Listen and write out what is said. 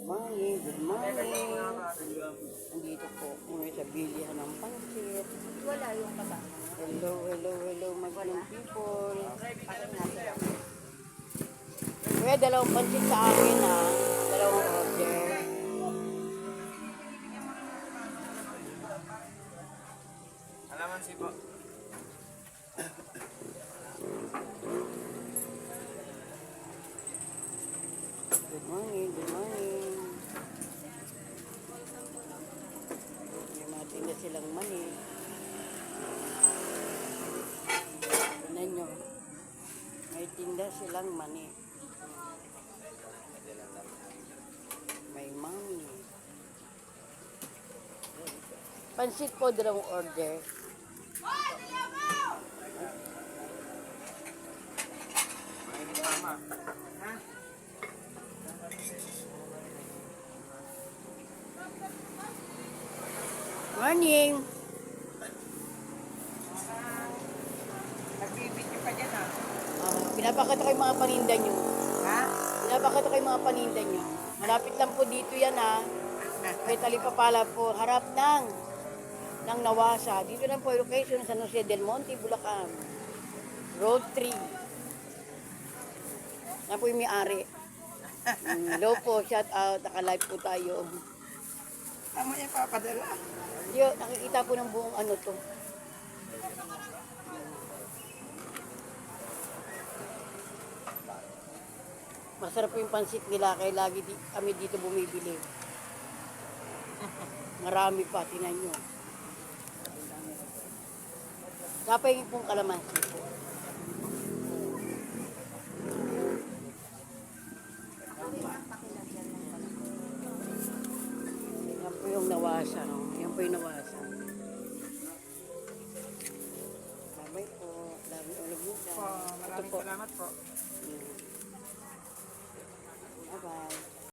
Morning, good morning. Nandito po kami sa bilihan ng pansit. Wala yung kaba. Hello, hello, hello, my good people. Parang nasa lang. Kuya, dalawang pansit sa akin ha. Dalawang order. Alamansi po. Good morning, good morning. May mga tinda silang mani. Tignan nyo. May tinda silang mani. May mami. Pansit po, dalawang order. Tama. Morning! Nagbibidyo pa dyan ah. Pinapakita ko yung mga paninda nyo. Ha? Pinapakita ko yung mga paninda nyo. Malapit lang po dito yan ha. May talipapala po. Harap ng Nawasa. Dito lang po yung location sa San Jose del Monte, Bulacan. Road 3. Yan po yung may-ari. Hello po, shout out. Naka-live po tayo. Tama niya papadala. Yo, nakikita po ng buong ano to. Masarap po yung pansit nila kaya lagi kami dito bumibili. Marami pa, tinan nyo. Kapay pong kalamansi po. Yan po yung Nawasa. No? Yan po yung Nawasa. Bye-bye po. Maraming ulam nyo. Maraming salamat po.